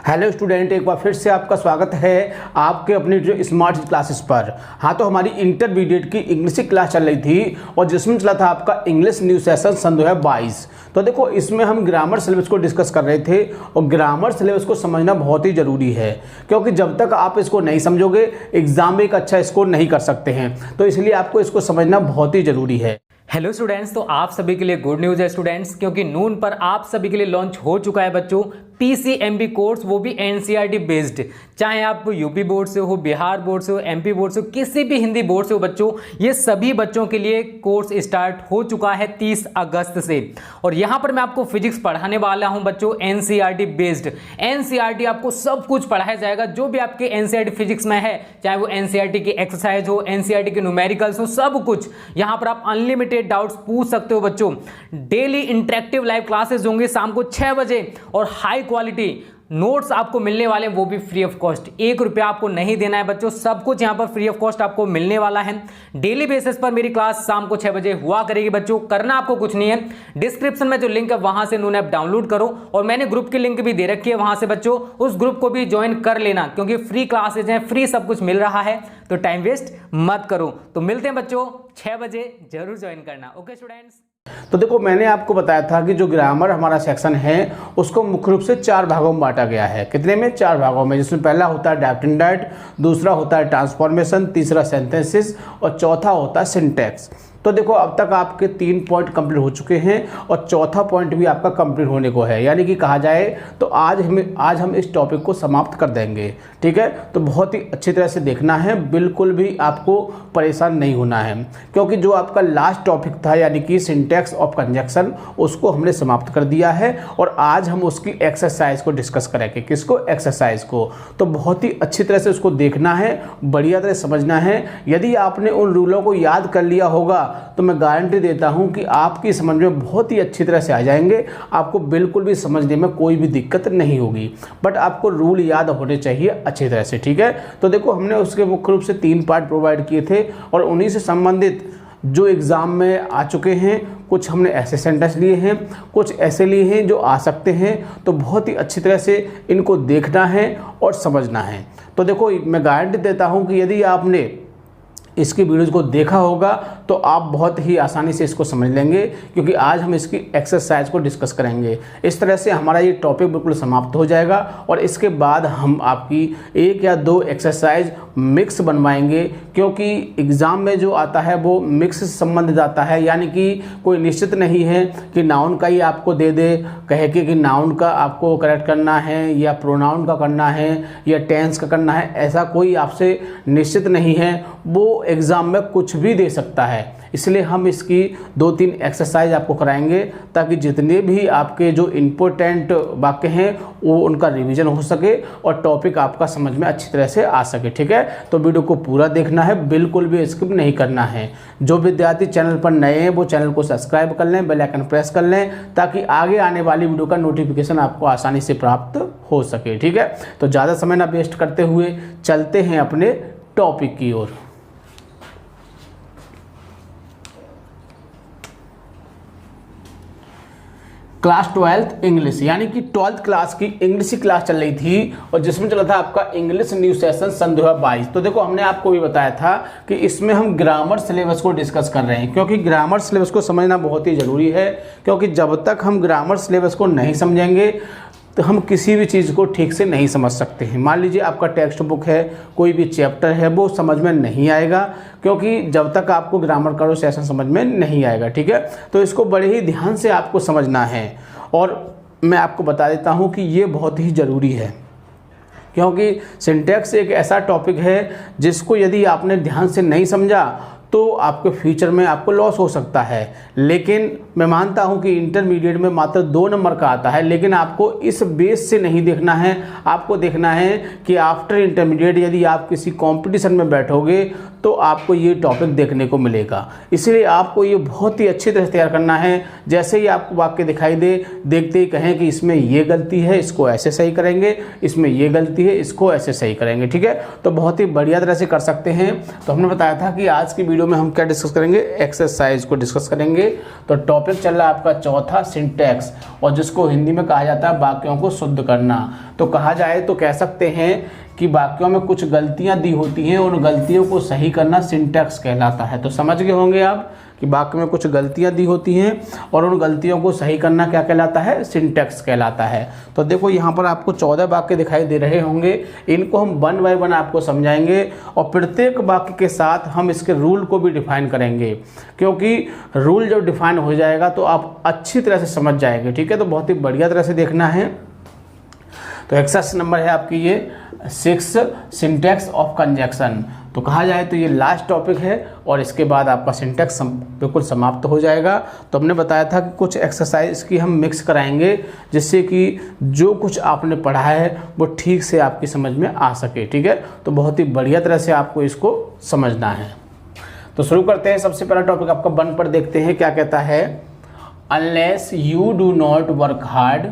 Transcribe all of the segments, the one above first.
Hello student, एक बार फिर से आपका स्वागत है आपके अपनी जो स्मार्ट क्लासेस पर। हाँ, तो हमारी इंटरमीडिएट की इंग्लिश की क्लास चल रही थी और जिसमें चला था आपका इंग्लिश न्यू सेशन सन 2022। तो देखो, इसमें हम ग्रामर सिलेबस को डिस्कस कर रहे थे और ग्रामर सिलेबस को समझना बहुत ही ज़रूरी है, क्योंकि जब तक आप इसको नहीं समझोगे एग्जाम में एक अच्छा स्कोर नहीं कर सकते हैं। तो इसलिए आपको इसको समझना बहुत ही ज़रूरी है। हेलो स्टूडेंट्स, तो आप सभी के लिए गुड न्यूज़ है स्टूडेंट्स, क्योंकि नून पर आप सभी के लिए लॉन्च हो चुका है बच्चों PCMB कोर्स, वो भी NCERT बेस्ड। चाहे आप यूपी बोर्ड से हो, बिहार बोर्ड से हो, MP बोर्ड से हो, किसी भी हिंदी बोर्ड से हो बच्चों, ये सभी बच्चों के लिए कोर्स स्टार्ट हो चुका है 30 अगस्त से। और यहाँ पर मैं आपको फिजिक्स पढ़ाने वाला हूँ बच्चों NCERT बेस्ड। NCERT आपको सब कुछ पढ़ाया जाएगा जो भी आपके NCERT फिजिक्स में है, चाहे वो NCERT की एक्सरसाइज हो, NCERT के न्यूमेरिकल्स हो, सब कुछ यहाँ पर आप अनलिमिटेड डाउट्स पूछ सकते हो बच्चों। डेली इंटरेक्टिव लाइव क्लासेस होंगे शाम को 6 बजे और हाई क्वालिटी नोट्स आपको मिलने वाले हैं, वो भी फ्री ऑफ कॉस्ट। 1 रुपया आपको नहीं देना है बच्चों, सब कुछ यहाँ पर फ्री ऑफ कॉस्ट आपको मिलने वाला है। डेली बेसिस पर मेरी क्लास शाम को 6 बजे हुआ करेगी बच्चों। करना आपको कुछ नहीं है, डिस्क्रिप्शन में जो लिंक है वहां से नून ऐप डाउनलोड करो और मैंने ग्रुप की लिंक भी दे रखी है, वहां से बच्चों उस ग्रुप को भी ज्वाइन कर लेना, क्योंकि फ्री क्लासेज हैं, फ्री सब कुछ मिल रहा है, तो टाइम वेस्ट मत करो। तो मिलते हैं बच्चों 6 बजे, जरूर ज्वाइन करना। Okay students. तो देखो, मैंने आपको बताया था कि जो ग्रामर हमारा सेक्शन है उसको मुख्य रूप से 4 भागों में बांटा गया है। कितने में? 4 भागों में, जिसमें पहला होता है डेप्थ एंड डाइट, दूसरा होता है ट्रांसफॉर्मेशन, तीसरा सेंटेंसेस और चौथा होता है सिंटैक्स। तो देखो, अब तक आपके 3 पॉइंट कंप्लीट हो चुके हैं और चौथा पॉइंट भी आपका कंप्लीट होने को है, यानी कि कहा जाए तो आज हम इस टॉपिक को समाप्त कर देंगे। ठीक है, तो बहुत ही अच्छी तरह से देखना है, बिल्कुल भी आपको परेशान नहीं होना है, क्योंकि जो आपका लास्ट टॉपिक था यानी कि सिंटैक्स ऑफ कंजक्शन, उसको हमने समाप्त कर दिया है और आज हम उसकी एक्सरसाइज को डिस्कस करेंगे। किसको? एक्सरसाइज को। तो बहुत ही अच्छी तरह से उसको देखना है, बढ़िया तरह समझना है। यदि आपने उन रूलों को याद कर लिया होगा तो मैं गारंटी देता हूं कि आपकी समझ में बहुत ही अच्छी तरह से आ जाएंगे, आपको बिल्कुल भी समझने में कोई भी दिक्कत नहीं होगी। बट आपको रूल याद होने चाहिए अच्छी तरह से। ठीक है, तो देखो, हमने उसके मुख्य रूप से 3 पार्ट प्रोवाइड किए थे और उन्हीं से संबंधित जो एग्ज़ाम में आ चुके हैं, कुछ हमने ऐसे सेंटेंस लिए हैं, कुछ ऐसे लिए हैं जो आ सकते हैं। तो बहुत ही अच्छी तरह से इनको देखना है और समझना है। तो देखो, मैं गारंटी देता हूं कि यदि आपने इसकी वीडियोज़ को देखा होगा तो आप बहुत ही आसानी से इसको समझ लेंगे, क्योंकि आज हम इसकी एक्सरसाइज को डिस्कस करेंगे। इस तरह से हमारा ये टॉपिक बिल्कुल समाप्त हो जाएगा और इसके बाद हम आपकी 1 या 2 एक्सरसाइज मिक्स बनवाएंगे, क्योंकि एग्ज़ाम में जो आता है वो मिक्स से संबंधित आता है, यानी कि कोई निश्चित नहीं है कि नाउन का ही आपको दे दे, कहे कि नाउन का आपको करेक्ट करना है या प्रोनाउन का करना है या टेंस का करना है, ऐसा कोई आपसे निश्चित नहीं है। वो एग्ज़ाम में कुछ भी दे सकता है, इसलिए हम इसकी 2-3 एक्सरसाइज आपको कराएंगे ताकि जितने भी आपके जो इम्पोर्टेंट वाक्य हैं वो उनका रिवीजन हो सके और टॉपिक आपका समझ में अच्छी तरह से आ सके। ठीक है, तो वीडियो को पूरा देखना है, बिल्कुल भी स्किप नहीं करना है। जो विद्यार्थी चैनल पर नए हैं वो चैनल को सब्सक्राइब कर लें, बेल आइकन प्रेस कर लें, ताकि आगे आने वाली वीडियो का नोटिफिकेशन आपको आसानी से प्राप्त हो सके। ठीक है, तो ज़्यादा समय ना वेस्ट करते हुए चलते हैं अपने टॉपिक की ओर। क्लास 12th इंग्लिश, यानी कि 12th क्लास की इंग्लिश की क्लास चल रही थी और जिसमें चला था आपका इंग्लिश न्यू सेशन सन 2022। तो देखो, हमने आपको भी बताया था कि इसमें हम ग्रामर सिलेबस को डिस्कस कर रहे हैं, क्योंकि ग्रामर सिलेबस को समझना बहुत ही ज़रूरी है, क्योंकि जब तक हम ग्रामर सिलेबस को नहीं समझेंगे तो हम किसी भी चीज़ को ठीक से नहीं समझ सकते हैं। मान लीजिए आपका टेक्स्ट बुक है, कोई भी चैप्टर है, वो समझ में नहीं आएगा, क्योंकि जब तक आपको ग्रामर का सेशन समझ में नहीं आएगा। ठीक है, तो इसको बड़े ही ध्यान से आपको समझना है और मैं आपको बता देता हूँ कि ये बहुत ही ज़रूरी है, क्योंकि सिंटैक्स एक ऐसा टॉपिक है जिसको यदि आपने ध्यान से नहीं समझा तो आपके फ्यूचर में आपको लॉस हो सकता है। लेकिन मैं मानता हूं कि इंटरमीडिएट में मात्र 2 नंबर का आता है, लेकिन आपको इस बेस से नहीं देखना है, आपको देखना है कि आफ्टर इंटरमीडिएट यदि आप किसी कंपटीशन में बैठोगे तो आपको ये टॉपिक देखने को मिलेगा। इसलिए आपको ये बहुत ही अच्छी तरह से तैयार करना है। जैसे ही आपको वाक्य दिखाई दे, देखते ही कहें कि इसमें ये गलती है, इसको ऐसे सही करेंगे, इसमें ये गलती है, इसको ऐसे सही करेंगे। ठीक है, तो बहुत ही बढ़िया तरह से कर सकते हैं। तो हमने बताया था कि आज की वीडियो वीडियो में हम क्या डिस्कस करेंगे, एक्सरसाइज को डिस्कस करेंगे। तो टॉपिक चल रहा है आपका चौथा, सिंटैक्स, और जिसको हिंदी में कहा जाता है वाक्यों को शुद्ध करना। तो कहा जाए तो कह सकते हैं कि वाक्यों में कुछ गलतियां दी होती हैं, उन गलतियों को सही करना सिंटैक्स कहलाता है। तो समझ गए होंगे आप कि वाक्य में कुछ गलतियां दी होती हैं और उन गलतियों को सही करना क्या कहलाता है, सिंटैक्स कहलाता है। तो देखो यहाँ पर आपको 14 वाक्य दिखाई दे रहे होंगे, इनको हम 1 बाय 1 आपको समझाएंगे और प्रत्येक वाक्य के साथ हम इसके रूल को भी डिफाइन करेंगे, क्योंकि रूल जब डिफाइन हो जाएगा तो आप अच्छी तरह से समझ जाएंगे। ठीक है, तो बहुत ही बढ़िया तरह से देखना है। तो एक्सरसाइज नंबर है आपकी ये 6, सिंटैक्स ऑफ कंजक्शन। तो कहा जाए तो ये लास्ट टॉपिक है और इसके बाद आपका सिंटैक्स बिल्कुल समाप्त हो जाएगा। तो हमने बताया था कि कुछ एक्सरसाइज की हम मिक्स कराएंगे, जिससे कि जो कुछ आपने पढ़ा है वो ठीक से आपकी समझ में आ सके। ठीक है, तो बहुत ही बढ़िया तरह से आपको इसको समझना है। तो शुरू करते हैं। सबसे पहला टॉपिक आपका 1 पर देखते हैं क्या कहता है। Unless you do not work hard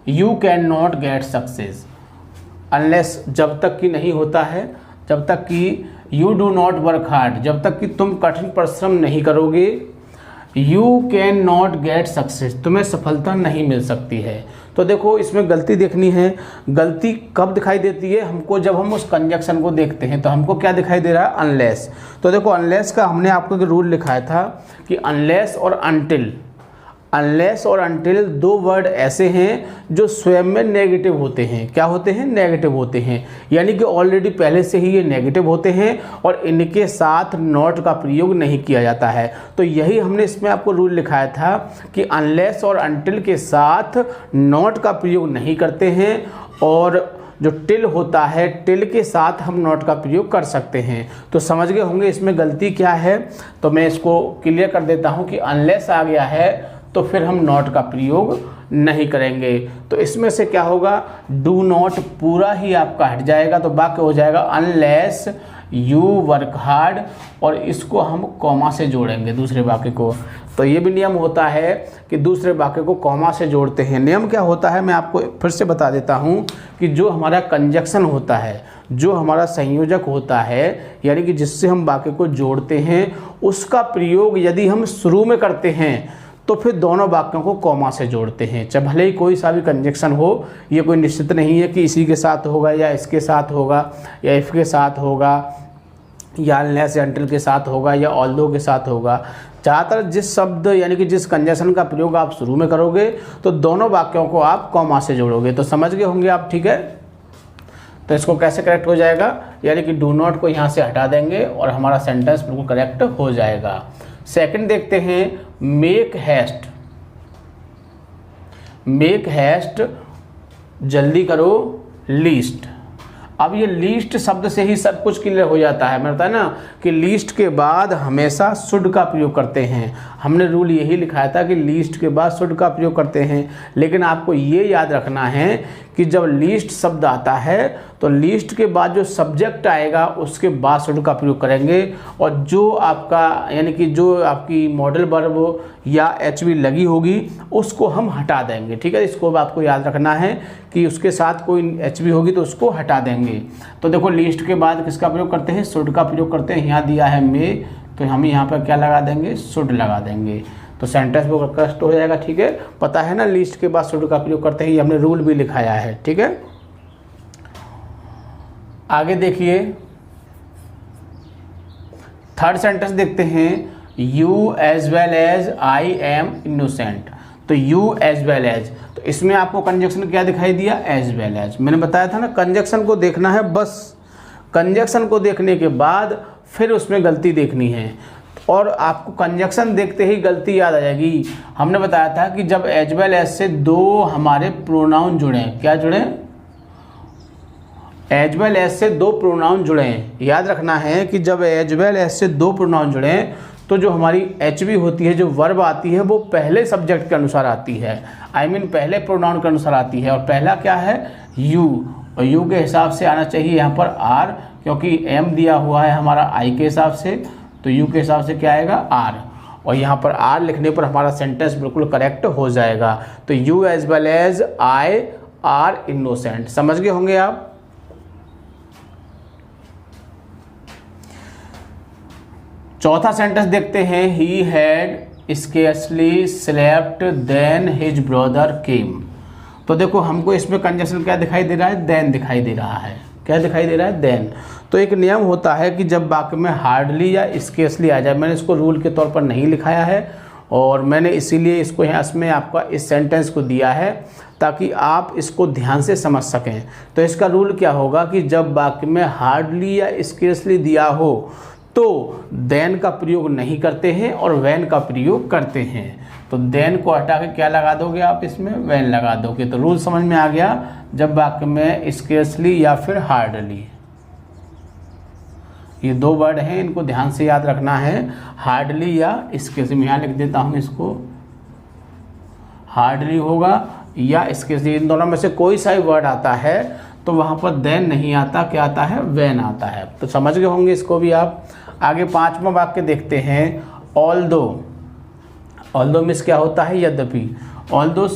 you can not get success. Unless जब तक कि नहीं होता है, जब तक कि you do not work hard, जब तक कि तुम कठिन परिश्रम नहीं करोगे, you can not get success, तुम्हें सफलता नहीं मिल सकती है। तो देखो इसमें गलती देखनी है। गलती कब दिखाई देती है हमको, जब हम उस कंजक्शन को देखते हैं। तो हमको क्या दिखाई दे रहा है, अनलेस। तो देखो अनलेस का हमने आपको एक रूल लिखाया था कि अनलेस और अनटिल, अनलेस और अनटिल 2 वर्ड ऐसे हैं जो स्वयं में नेगेटिव होते हैं। क्या होते हैं, नेगेटिव होते हैं, यानी कि ऑलरेडी पहले से ही ये नेगेटिव होते हैं और इनके साथ नॉट का प्रयोग नहीं किया जाता है। तो यही हमने इसमें आपको रूल लिखाया था कि अनलेस और अनटिल के साथ नॉट का प्रयोग नहीं करते हैं, और जो टिल होता है, टिल के साथ हम नॉट का प्रयोग कर सकते हैं। तो समझ गए होंगे इसमें गलती क्या है। तो मैं इसको क्लियर कर देता हूँ कि अनलेस आ गया है तो फिर हम नॉट का प्रयोग नहीं करेंगे। तो इसमें से क्या होगा, डू नॉट पूरा ही आपका हट जाएगा, तो वाक्य हो जाएगा अनलेस यू वर्क हार्ड, और इसको हम कॉमा से जोड़ेंगे दूसरे वाक्य को। तो ये भी नियम होता है कि दूसरे वाक्य को कॉमा से जोड़ते हैं। नियम क्या होता है मैं आपको फिर से बता देता हूँ कि जो हमारा कंजक्शन होता है, जो हमारा संयोजक होता है, यानी कि जिससे हम वाक्य को जोड़ते हैं, उसका प्रयोग यदि हम शुरू में करते हैं तो फिर दोनों वाक्यों को कॉमा से जोड़ते हैं। चाहे भले ही कोई सा भी कंजक्शन हो, ये कोई निश्चित नहीं है कि इसी के साथ होगा या इसके साथ होगा या इफ के साथ होगा या अनलेस या अनटिल के साथ होगा या ऑल्दो के साथ होगा। ज़्यादातर जिस शब्द यानी कि जिस कंजक्शन का प्रयोग आप शुरू में करोगे तो दोनों वाक्यों को आप कॉमा से जोड़ोगे। तो समझ गए होंगे आप। ठीक है, तो इसको कैसे करेक्ट हो जाएगा, यानी कि डू नॉट को यहाँ से हटा देंगे और हमारा सेंटेंस बिल्कुल करेक्ट हो जाएगा। सेकंड देखते हैं, मेक हैस्ट। मेक हैस्ट, जल्दी करो, लीस्ट। अब ये लीस्ट शब्द से ही सब कुछ क्लियर हो जाता है। मैंने बताया ना कि लीस्ट के बाद हमेशा शुड का प्रयोग करते हैं। हमने रूल यही लिखाया था कि लीस्ट के बाद शुड का प्रयोग करते हैं, लेकिन आपको ये याद रखना है कि जब लीस्ट शब्द आता है तो लीस्ट के बाद जो सब्जेक्ट आएगा उसके बाद शुड का प्रयोग करेंगे, और जो आपका यानी कि जो आपकी मॉडल वर्ब या एचवी लगी होगी उसको हम हटा देंगे। ठीक है, इसको आपको याद रखना है कि उसके साथ कोई एचवी होगी तो उसको हटा देंगे। तो देखो लीस्ट के बाद किसका प्रयोग करते हैं, शुड का प्रयोग करते हैं। यहाँ दिया है मे, तो हम यहाँ पर क्या लगा देंगे, शुड लगा देंगे। तो सेंटेंस वो करेक्ट हो जाएगा। ठीक है, पता है ना लिस्ट के बाद शुड का प्रयोग करते ही हमने रूल भी लिखाया है। ठीक है, आगे देखिए थर्ड सेंटेंस देखते हैं, you as well as I am innocent. तो यू एज वेल एज, तो इसमें आपको कंजक्शन क्या दिखाई दिया, एज वेल एज। मैंने बताया था ना कंजक्शन को देखना है, बस कंजक्शन को देखने के बाद फिर उसमें गलती देखनी है, और आपको कंजक्शन देखते ही गलती याद आ जाएगी। हमने बताया था कि जब एज वेल एज से 2 हमारे प्रोनाउन जुड़े, क्या जुड़े, एज वेल एज से 2 प्रोनाउन जुड़े। याद रखना है कि जब एज वेल एज से 2 प्रोनाउन जुड़े तो जो हमारी एचवी होती है, जो वर्ब आती है, वो पहले सब्जेक्ट के अनुसार आती है, पहले प्रोनाउन के अनुसार आती है। और पहला क्या है, यू, और यू के हिसाब से आना चाहिए यहाँ पर आर, क्योंकि एम दिया हुआ है हमारा आई के हिसाब से, तो यू के हिसाब से क्या आएगा, आर। और यहाँ पर आर लिखने पर हमारा सेंटेंस बिल्कुल करेक्ट हो जाएगा। तो you as well as I are innocent. समझ गए होंगे आप। चौथा सेंटेंस देखते हैं, he had scarcely slept then his brother came. तो देखो हमको इसमें कंजक्शन क्या दिखाई दे रहा है, देन दिखाई दे रहा है। क्या दिखाई दे रहा है, देन। तो एक नियम होता है कि जब वाक्य में हार्डली या स्केर्सली आ जाए, मैंने इसको रूल के तौर पर नहीं लिखाया है और मैंने इसीलिए इसको यहाँ इसमें आपका इस सेंटेंस को दिया है ताकि आप इसको ध्यान से समझ सकें। तो इसका रूल क्या होगा कि जब वाक्य में हार्डली या स्केर्सली दिया हो तो देन का प्रयोग नहीं करते हैं और वैन का प्रयोग करते हैं। तो देन को हटा के क्या लगा दोगे आप, इसमें वैन लगा दोगे। तो रूल समझ में आ गया, जब वाक्य में स्केर्सली या फिर हार्डली, ये दो वर्ड हैं, इनको ध्यान से याद रखना है, हार्डली या स्केर्सली। मैं यहाँ लिख देता हूँ इसको, हार्डली होगा या स्केर्सली, इन दोनों में से कोई सा ही वर्ड आता है तो वहाँ पर देन नहीं आता, क्या आता है, वैन आता है। तो समझ गए होंगे इसको भी आप। आगे पांचवा वाक्य देखते हैं, ऑल्दो। ऑल्दो मीन्स क्या होता है, यद्यपि। Although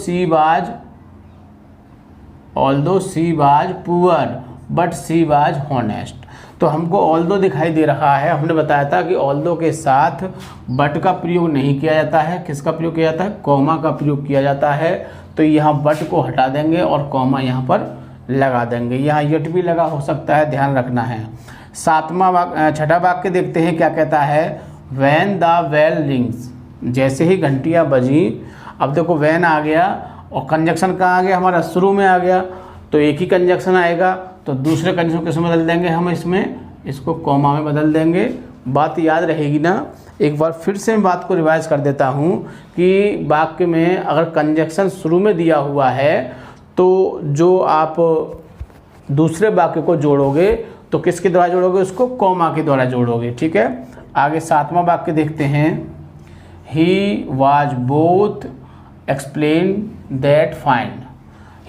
she was poor but she was honest. तो हमको ऑल्दो दिखाई दे रहा है, हमने बताया था कि ऑल्दो के साथ बट का प्रयोग नहीं किया जाता है, किसका प्रयोग किया जाता है, कॉमा का प्रयोग किया जाता है। तो यहाँ बट को हटा देंगे और कॉमा यहाँ पर लगा देंगे, यहाँ यट भी लगा हो सकता है, ध्यान रखना है। छठा वाक्य देखते हैं क्या कहता है, वैन द बेल रिंग्स, जैसे ही घंटियाँ बजी। अब देखो वैन आ गया और कंजक्शन कहाँ आ गया, हमारा शुरू में आ गया, तो एक ही कंजक्शन आएगा, तो दूसरे कंजक्शन किसमें बदल देंगे हम, इसमें, इसको कॉमा में बदल देंगे। बात याद रहेगी ना। एक बार फिर से मैं बात को रिवाइज कर देता हूँ कि वाक्य में अगर कंजक्शन शुरू में दिया हुआ है तो जो आप दूसरे वाक्य को जोड़ोगे तो किसके द्वारा जोड़ोगे, उसको कॉमा के द्वारा जोड़ोगे, ठीक है। आगे सातवां वाक्य देखते हैं, he was both explain that fine.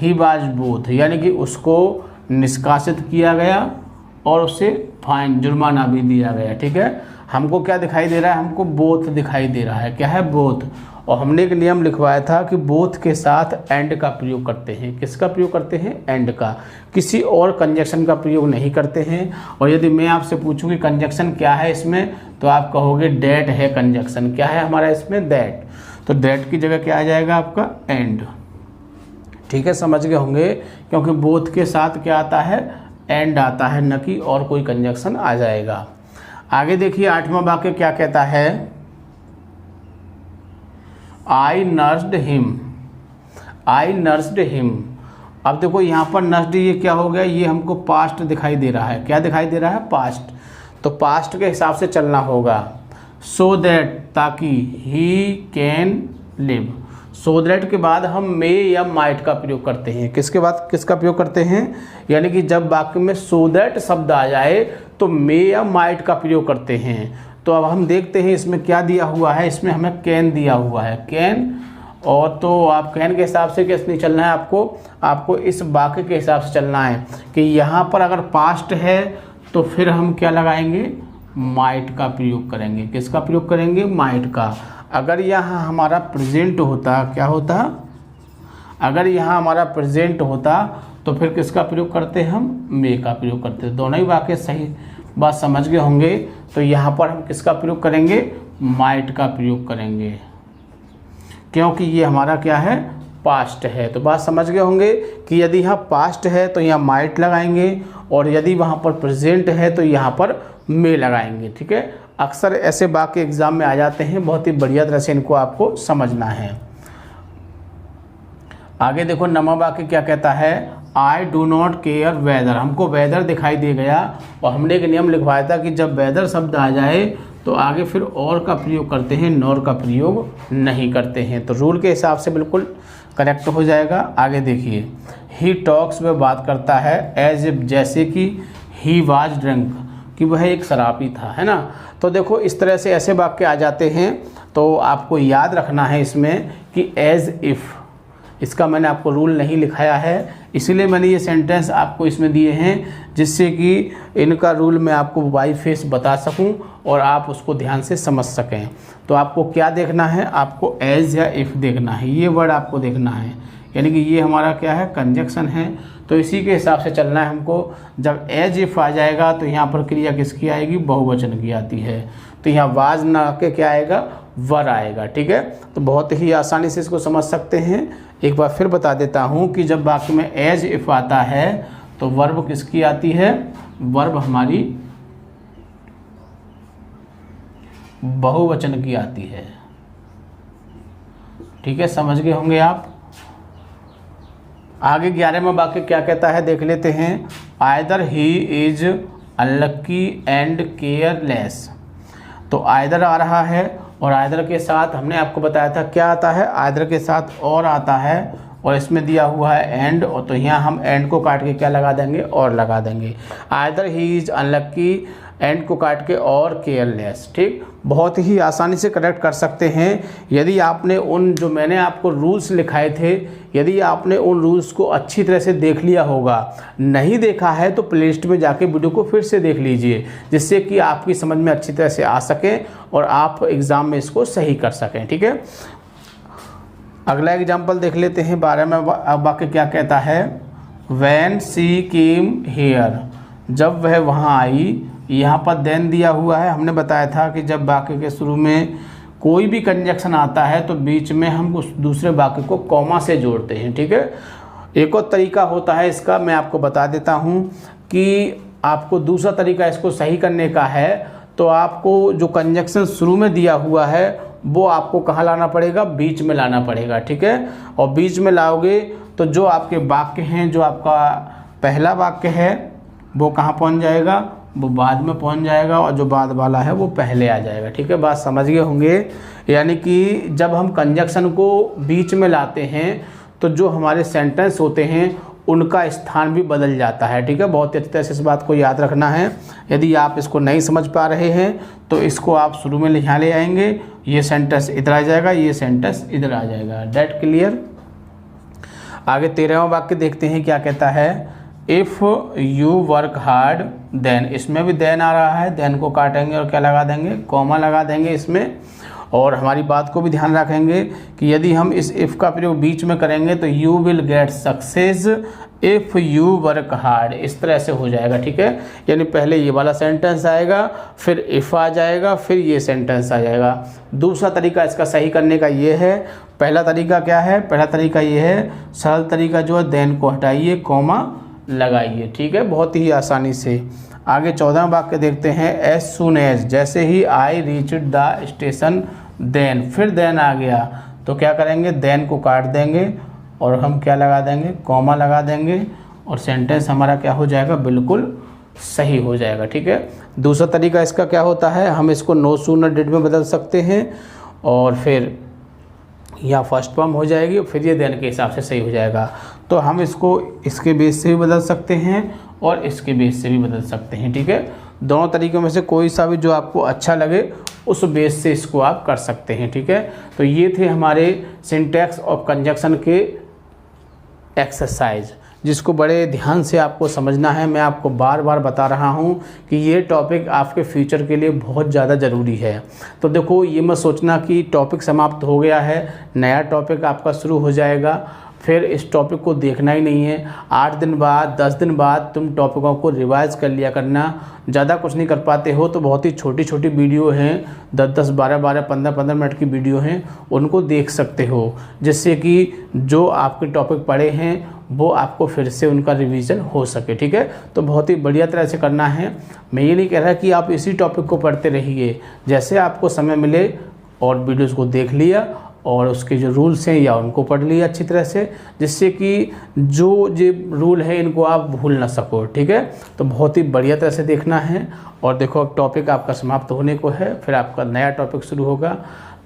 He was both यानी कि उसको निष्कासित किया गया और उसे फाइन, जुर्माना भी दिया गया, ठीक है। हमको क्या दिखाई दे रहा है, हमको बोथ दिखाई दे रहा है, क्या है, बोथ। और हमने एक नियम लिखवाया था कि बोथ के साथ एंड का प्रयोग करते हैं। किसका प्रयोग करते हैं, एंड का, किसी और कंजक्शन का प्रयोग नहीं करते हैं। और यदि मैं आपसे पूछूं कि कंजक्शन क्या है इसमें, तो आप कहोगे डेट है कंजक्शन। क्या है हमारा इसमें, दैट। तो दैट की जगह क्या आ जाएगा आपका, एंड, ठीक है, समझ गए होंगे। क्योंकि बोथ के साथ क्या आता है, एंड आता है, न कि और कोई कंजक्शन आ जाएगा। आगे देखिए आठवां वाक्य क्या कहता है, आई नर्स्ड हिम। आई नर्स्ड हिम। अब देखो यहाँ पर नर्स्ड ये क्या हो गया, ये हमको पास्ट दिखाई दे रहा है। क्या दिखाई दे रहा है, पास्ट। तो पास्ट के हिसाब से चलना होगा, सो दैट, ताकि, he can live. So that के बाद हम मे या माइट का प्रयोग करते हैं। किसके बाद किसका प्रयोग करते हैं, यानी कि जब वाक्य में सो दैट शब्द आ जाए तो मे या माइट का प्रयोग करते हैं। तो अब हम देखते हैं इसमें क्या दिया हुआ है, इसमें हमें कैन दिया हुआ है, कैन। और तो आप कैन के हिसाब से कैसे नहीं चलना है, आपको इस वाक्य के हिसाब से चलना है कि यहाँ पर अगर पास्ट है तो फिर हम क्या लगाएंगे, माइट का प्रयोग करेंगे। किसका प्रयोग करेंगे, माइट का। अगर यहाँ हमारा प्रेजेंट होता, क्या होता, अगर यहाँ हमारा प्रेजेंट होता तो फिर किसका प्रयोग करते हम, मे का प्रयोग करते। दोनों ही वाक्य सही बात समझ गए होंगे। तो यहाँ पर हम किसका प्रयोग करेंगे, माइट का प्रयोग करेंगे, क्योंकि ये हमारा क्या है, पास्ट है। तो बात समझ गए होंगे कि यदि यहाँ पास्ट है तो यहाँ माइट लगाएंगे और यदि वहाँ पर प्रेजेंट है तो यहाँ पर मे लगाएंगे, ठीक है। अक्सर ऐसे वाक्य एग्जाम में आ जाते हैं, बहुत ही बढ़िया तरह से इनको आपको समझना है। आगे देखो नवा वाक्य क्या कहता है, I do not care whether. हमको वेदर दिखाई दे गया और हमने एक नियम लिखवाया था कि जब वेदर शब्द आ जाए तो आगे फिर और का प्रयोग करते हैं, नॉर का प्रयोग नहीं करते हैं। तो रूल के हिसाब से बिल्कुल करेक्ट हो जाएगा। आगे देखिए, ही टॉक्स, वह बात करता है, एज इफ, जैसे कि, ही वाज ड्रंक, कि वह एक शराबी था, है ना। तो देखो इस तरह से ऐसे वाक्य आ जाते हैं। तो आपको याद रखना है इसमें कि एज इफ़, इसका मैंने आपको रूल नहीं लिखाया है, इसीलिए मैंने ये सेंटेंस आपको इसमें दिए हैं जिससे कि इनका रूल मैं आपको बाई फेस बता सकूं और आप उसको ध्यान से समझ सकें। तो आपको क्या देखना है, आपको एज या इफ़ देखना है, ये वर्ड आपको देखना है। यानी कि ये हमारा क्या है, कंजक्शन है। तो तो इसी के हिसाब से चलना है हमको। जब एज इफ आ जाएगा तो यहाँ पर क्रिया किसकी आएगी, बहुवचन की आती है। तो यहाँ वाज ना के क्या आएगा, वर आएगा। ठीक है, तो बहुत ही आसानी से इसको समझ सकते हैं। एक बार फिर बता देता हूँ कि जब वाक्य में एज इफ आता है तो वर्ब किसकी आती है, वर्ब हमारी बहुवचन की आती है। ठीक है, समझ गए होंगे आप। आगे 11वां वाक्य क्या कहता है देख लेते हैं। Either he is unlucky and careless. तो आइदर आ रहा है और आइदर के साथ हमने आपको बताया था क्या आता है, आइदर के साथ और आता है और इसमें दिया हुआ है एंड, और तो यहाँ हम एंड को काट के क्या लगा देंगे, और लगा देंगे। Either he is unlucky, and को काट के और केयरलेस। ठीक, बहुत ही आसानी से करेक्ट कर सकते हैं। यदि आपने उन जो मैंने आपको रूल्स लिखाए थे, यदि आपने उन रूल्स को अच्छी तरह से देख लिया होगा, नहीं देखा है तो प्लेलिस्ट में जाके वीडियो को फिर से देख लीजिए, जिससे कि आपकी समझ में अच्छी तरह से आ सके और आप एग्ज़ाम में इसको सही कर सकें। ठीक है, अगला एग्जाम्पल देख लेते हैं। 12वां वाक्य क्या कहता है। व्हेन सी केम हियर, जब वह वहाँ आई। यहाँ पर देन दिया हुआ है। हमने बताया था कि जब वाक्य के शुरू में कोई भी कंजक्शन आता है तो बीच में हम उस दूसरे वाक्य को कॉमा से जोड़ते हैं। ठीक है, एक और तरीका होता है इसका, मैं आपको बता देता हूँ कि आपको दूसरा तरीका इसको सही करने का है। तो आपको जो कंजक्शन शुरू में दिया हुआ है वो आपको कहाँ लाना पड़ेगा, बीच में लाना पड़ेगा। ठीक है, और बीच में लाओगे तो जो आपके वाक्य हैं, जो आपका पहला वाक्य है वो कहाँ पहुँच जाएगा, वो बाद में पहुंच जाएगा, और जो बाद वाला है वो पहले आ जाएगा। ठीक है, बात समझ गए होंगे। यानी कि जब हम कंजक्शन को बीच में लाते हैं तो जो हमारे सेंटेंस होते हैं उनका स्थान भी बदल जाता है। ठीक है, बहुत अच्छी तरह से इस बात को याद रखना है। यदि आप इसको नहीं समझ पा रहे हैं तो इसको आप शुरू में यहाँ ले आएंगे, ये सेंटेंस इधर आ जाएगा, ये सेंटेंस इधर आ जाएगा। Date clear. आगे 13वां वाक्य देखते हैं क्या कहता है। If you work hard then, इसमें भी देन आ रहा है, देन को काटेंगे और क्या लगा देंगे, कॉमा लगा देंगे इसमें। और हमारी बात को भी ध्यान रखेंगे कि यदि हम इस इफ़ का प्रयोग बीच में करेंगे तो you will get success if you work hard, इस तरह से हो जाएगा। ठीक है, यानी पहले ये वाला सेंटेंस आएगा, फिर इफ़ आ जाएगा, फिर ये सेंटेंस आ जाएगा। दूसरा तरीका इसका सही करने का ये है। पहला तरीका क्या है, पहला तरीका ये है, सरल तरीका जो है देन को हटाइए, कॉमा लगाइए। ठीक है, बहुत ही आसानी से। आगे 14वां वाक्य देखते हैं। एज सुन एज, जैसे ही I reached the station then, फिर देन आ गया तो क्या करेंगे, देन को काट देंगे और हम क्या लगा देंगे, कॉमा लगा देंगे, और सेंटेंस हमारा क्या हो जाएगा, बिल्कुल सही हो जाएगा। ठीक है, दूसरा तरीका इसका क्या होता है, हम इसको नो सूनर डिड में बदल सकते हैं और फिर यहाँ फर्स्ट फॉर्म हो जाएगी, फिर ये देन के हिसाब से सही हो जाएगा। तो हम इसको इसके बेस से भी बदल सकते हैं और इसके बेस से भी बदल सकते हैं। ठीक है, दोनों तरीकों में से कोई सा भी जो आपको अच्छा लगे उस बेस से इसको आप कर सकते हैं। ठीक है, तो ये थे हमारे सिंटैक्स ऑफ कंजक्शन के एक्सरसाइज, जिसको बड़े ध्यान से आपको समझना है। मैं आपको बार बार बता रहा हूँ कि ये टॉपिक आपके फ्यूचर के लिए बहुत ज़्यादा ज़रूरी है। तो देखो, ये मत सोचना कि टॉपिक समाप्त हो गया है, नया टॉपिक आपका शुरू हो जाएगा, फिर इस टॉपिक को देखना ही नहीं है। 8 दिन बाद 10 दिन बाद तुम टॉपिकों को रिवाइज कर लिया करना। ज़्यादा कुछ नहीं कर पाते हो तो बहुत ही छोटी छोटी वीडियो हैं, 10-10, 12-12, 15-15 मिनट की वीडियो हैं, उनको देख सकते हो, जिससे कि जो आपके टॉपिक पढ़े हैं वो आपको फिर से उनका रिवीजन हो सके। ठीक है, तो बहुत ही बढ़िया तरह से करना है। मैं ये नहीं कह रहा कि आप इसी टॉपिक को पढ़ते रहिए, जैसे आपको समय मिले और वीडियोज़ को देख लिया और उसके जो रूल्स हैं या उनको पढ़ लिया अच्छी तरह से, जिससे कि जो रूल है इनको आप भूल ना सको। ठीक है, तो बहुत ही बढ़िया तरह से देखना है। और देखो, अब टॉपिक आपका समाप्त होने को है, फिर आपका नया टॉपिक शुरू होगा।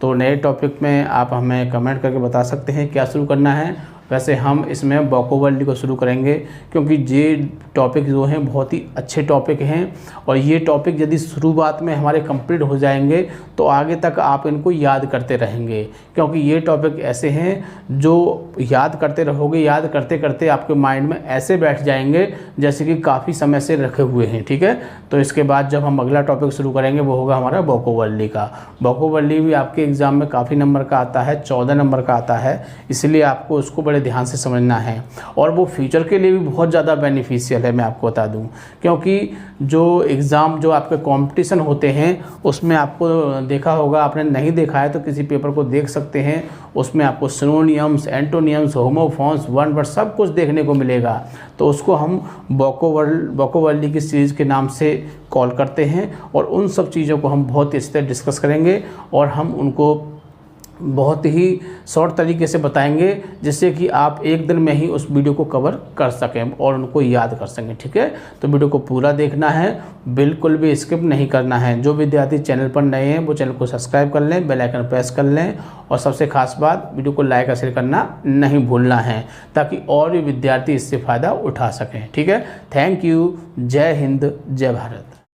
तो नए टॉपिक में आप हमें कमेंट करके बता सकते हैं क्या शुरू करना है। वैसे हम इसमें वोकैबुलरी को शुरू करेंगे, क्योंकि ये टॉपिक जो हैं बहुत ही अच्छे टॉपिक हैं, और ये टॉपिक यदि शुरुआत में हमारे कंप्लीट हो जाएंगे तो आगे तक आप इनको याद करते रहेंगे, क्योंकि ये टॉपिक ऐसे हैं जो याद करते रहोगे, याद करते करते आपके माइंड में ऐसे बैठ जाएंगे जैसे कि काफ़ी समय से रखे हुए हैं। ठीक है, तो इसके बाद जब हम अगला टॉपिक शुरू करेंगे वो होगा हमारा वोकैबुलरी का। वोकैबुलरी भी आपके एग्ज़ाम में काफ़ी नंबर का आता है, 14 नंबर का आता है, इसलिए आपको उसको बड़े बड़े ध्यान से समझना है, और वो फ्यूचर के लिए भी बहुत ज़्यादा बेनिफिशियल है, मैं आपको बता दूं। क्योंकि जो एग्ज़ाम जो आपके कंपटीशन होते हैं उसमें आपको देखा होगा, आपने नहीं देखा है तो किसी पेपर को देख सकते हैं, उसमें आपको सिनोनियम्स, एंटोनियम्स, होमोफॉन्स, वन वर्ड सब कुछ देखने को मिलेगा। तो उसको हम वोकैबुलरी की सीरीज़ के नाम से कॉल करते हैं, और उन सब चीज़ों को हम बहुत ही अच्छी तरह डिस्कस करेंगे और हम उनको बहुत ही शॉर्ट तरीके से बताएंगे, जिससे कि आप एक दिन में ही उस वीडियो को कवर कर सकें और उनको याद कर सकें। ठीक है, तो वीडियो को पूरा देखना है, बिल्कुल भी स्किप नहीं करना है। जो विद्यार्थी चैनल पर नए हैं वो चैनल को सब्सक्राइब कर लें, बेल आइकन प्रेस कर लें, और सबसे खास बात, वीडियो को लाइक और शेयर करना नहीं भूलना है, ताकि और भी विद्यार्थी इससे फ़ायदा उठा सकें। ठीक है, थैंक यू। जय हिंद, जय भारत।